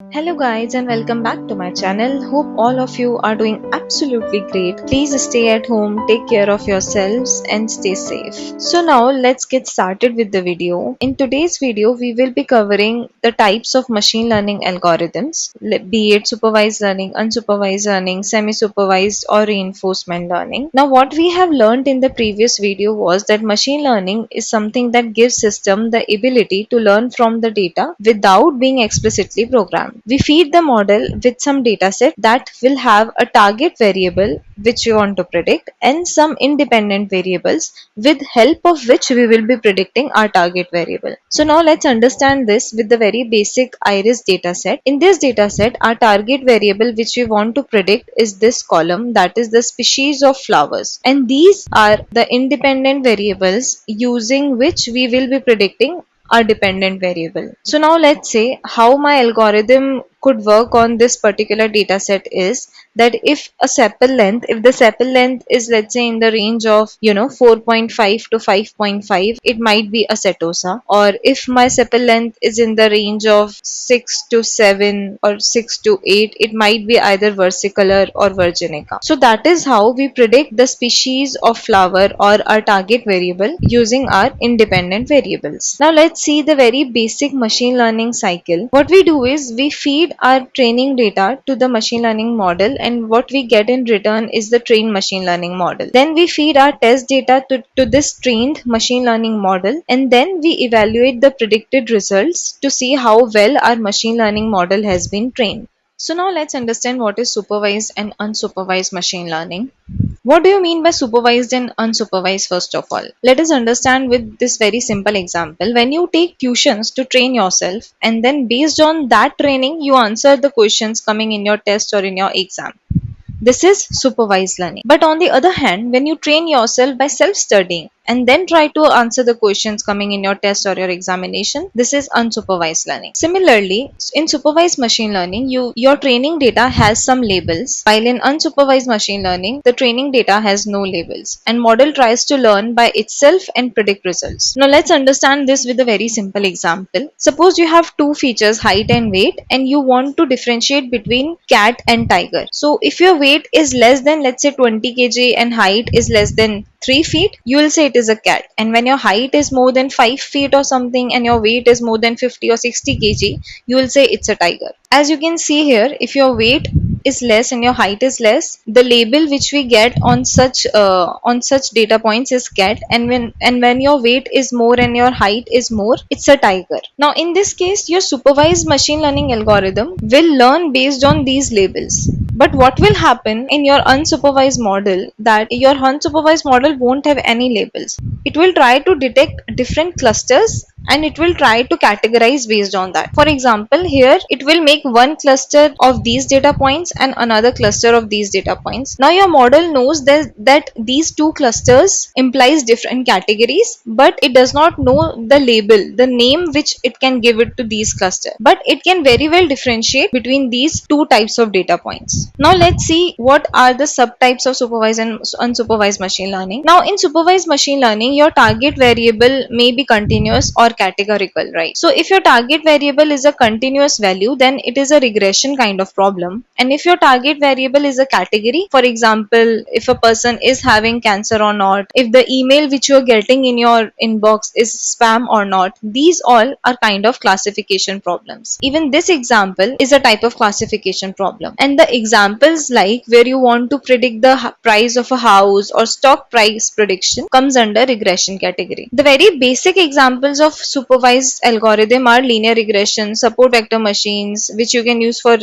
Hello guys and welcome back to my channel. Hope all of you are doing absolutely great. Please stay at home, take care of yourselves and stay safe. So now let's get started with the video. In today's video we will be covering the types of machine learning algorithms, be it supervised learning, unsupervised learning, semi-supervised or reinforcement learning. Now what we have learned in the previous video was that machine learning is something that gives system the ability to learn from the data without being explicitly programmed. We feed the model with some dataset that will have a target variable which we want to predict and some independent variables with help of which we will be predicting our target variable. So now let's understand this with the very basic iris dataset. In this dataset, our target variable which we want to predict is this column, that is the species of flowers, and these are the independent variables using which we will be predicting a dependent variable. So now let's say how my algorithm could work on this particular data set is that if the sepal length is, let's say, in the range of 4.5 to 5.5, it might be a setosa. Or if my sepal length is in the range of 6 to 7 or 6 to 8, it might be either versicolor or virginica. So that is how we predict the species of flower or our target variable using our independent variables. Now let's see the very basic machine learning cycle. What we do is we feed our training data to the machine learning model, and what we get in return is the trained machine learning model. Then we feed our test data to this trained machine learning model, and then we evaluate the predicted results to see how well our machine learning model has been trained. So now let's understand what is supervised and unsupervised machine learning. What do you mean by supervised and unsupervised first of all? Let us understand with this very simple example. When you take tuitions to train yourself and then based on that training you answer the questions coming in your test or in your exam, this is supervised learning. But on the other hand, when you train yourself by self-studying and then try to answer the questions coming in your test or your examination, this is unsupervised learning. Similarly, in supervised machine learning, your training data has some labels, while in unsupervised machine learning, the training data has no labels and model tries to learn by itself and predict results. Now let's understand this with a very simple example. Suppose you have two features, height and weight, and you want to differentiate between cat and tiger. So if your weight is less than, let's say, 20 kg and height is less than 3 feet, you will say it is a cat. And when your height is more than 5 feet or something and your weight is more than 50 or 60 kg, you will say it's a tiger. As you can see here, if your weight is less and your height is less, the label which we get on such data points is cat, and when your weight is more and your height is more, it's a tiger. Now in this case, your supervised machine learning algorithm will learn based on these labels. But what will happen in your unsupervised model, that your unsupervised model won't have any labels. It will try to detect different clusters and it will try to categorize based on that. For example, here it will make one cluster of these data points and another cluster of these data points. Now your model knows that these two clusters implies different categories, but it does not know the label, the name which it can give it to these clusters. But it can very well differentiate between these two types of data points. Now let's see what are the subtypes of supervised and unsupervised machine learning. Now in supervised machine learning, your target variable may be continuous or categorical, right? So if your target variable is a continuous value, then it is a regression kind of problem. And if your target variable is a category, for example, if a person is having cancer or not, if the email which you are getting in your inbox is spam or not, these all are kind of classification problems. Even this example is a type of classification problem. And the examples like where you want to predict the price of a house or stock price prediction comes under regression category. The very basic examples of supervised algorithm are linear regression, support vector machines, which you can use for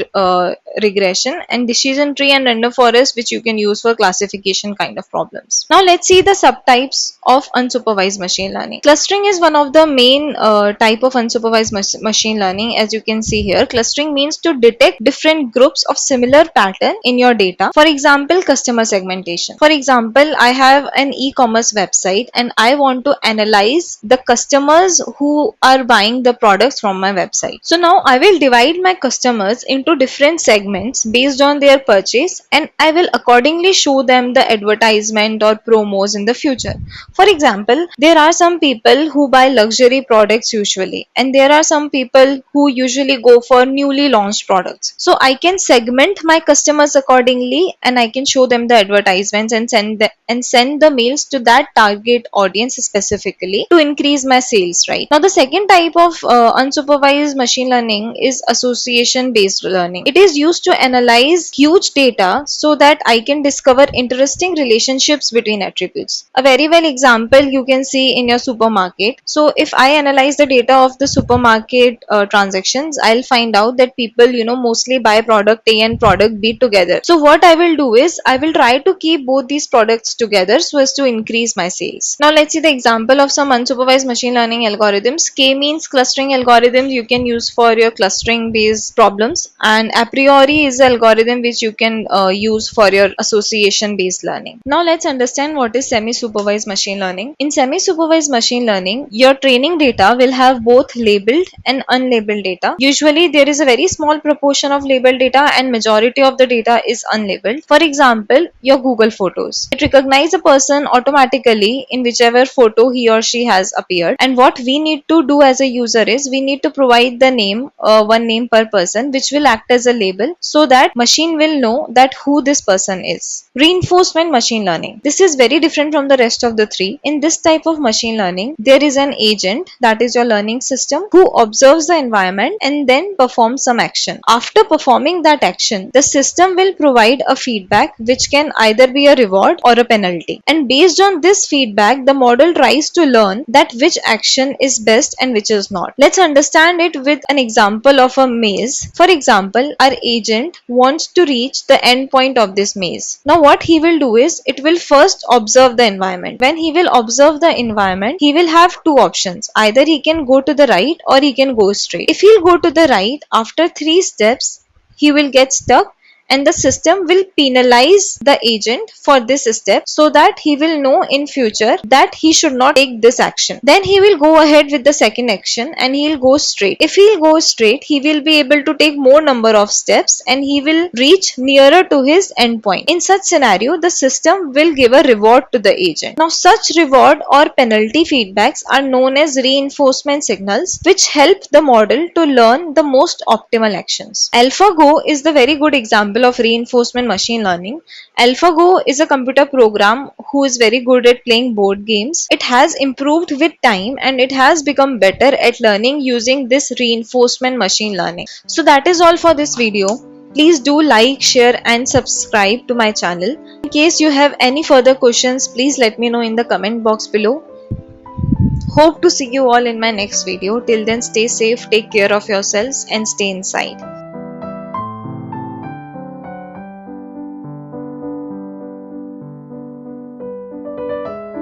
regression, and decision tree and random forest, which you can use for classification kind of problems. Now let's see the subtypes of unsupervised machine learning. Clustering is one of the main type of unsupervised machine learning. As you can see here, clustering means to detect different groups of similar pattern in your data. For example, customer segmentation. For example, I have an e-commerce website and I want to analyze the customers who are buying the products from my website. So now I will divide my customers into different segments based on their purchase, and I will accordingly show them the advertisement or promos in the future. For example, there are some people who buy luxury products usually, and there are some people who usually go for newly launched products. So I can segment my customers accordingly, and I can show them the advertisements and send the mails to that target audience specifically to increase my sales. Right now, the second type of unsupervised machine learning is association based learning. It is used to analyze huge data so that I can discover interesting relationships between attributes. A very well example you can see in your supermarket. So if I analyze the data of the supermarket transactions, I'll find out that people mostly buy product A and product B together. So what I will do is I will try to keep both these products together so as to increase my sales. Now let's see the example of some unsupervised machine learning algorithms. K-means clustering algorithms you can use for your clustering based problems, and a priori is the algorithm which you can use for your association based learning. Now let's understand what is semi-supervised machine learning. In semi-supervised machine learning, your training data will have both labeled and unlabeled data. Usually there is a very small proportion of labeled data and majority of the data is unlabeled. For example, your Google Photos. It recognizes a person automatically in whichever photo he or she has appeared, and what we need to do as a user is we need to provide the name, one name per person, which will act as a label so that machine will know that who this person is. Reinforcement machine learning. This is very different from the rest of the three. In this type of machine learning, there is an agent, that is your learning system, who observes the environment and then performs some action. After performing that action, the system will provide a feedback which can either be a reward or a penalty. And based on this feedback, the model tries to learn that which action is best and which is not. Let's understand it with an example of a maze. For example, our agent wants to reach the end point of this maze. Now what he will do is it will first observe the environment. When he will observe the environment, he will have two options. Either he can go to the right or he can go straight. If he'll go to the right, after 3 steps, he will get stuck and the system will penalize the agent for this step so that he will know in future that he should not take this action. Then he will go ahead with the second action and he will go straight. If he will go straight, he will be able to take more number of steps and he will reach nearer to his endpoint. In such scenario, the system will give a reward to the agent. Now such reward or penalty feedbacks are known as reinforcement signals, which help the model to learn the most optimal actions. AlphaGo is the very good example of reinforcement machine learning. AlphaGo is a computer program who is very good at playing board games. It has improved with time and it has become better at learning using this reinforcement machine learning. So that is all for this video. Please do like, share and subscribe to my channel. In case you have any further questions, please let me know in the comment box below. Hope to see you all in my next video. Till then, stay safe, take care of yourselves and stay inside.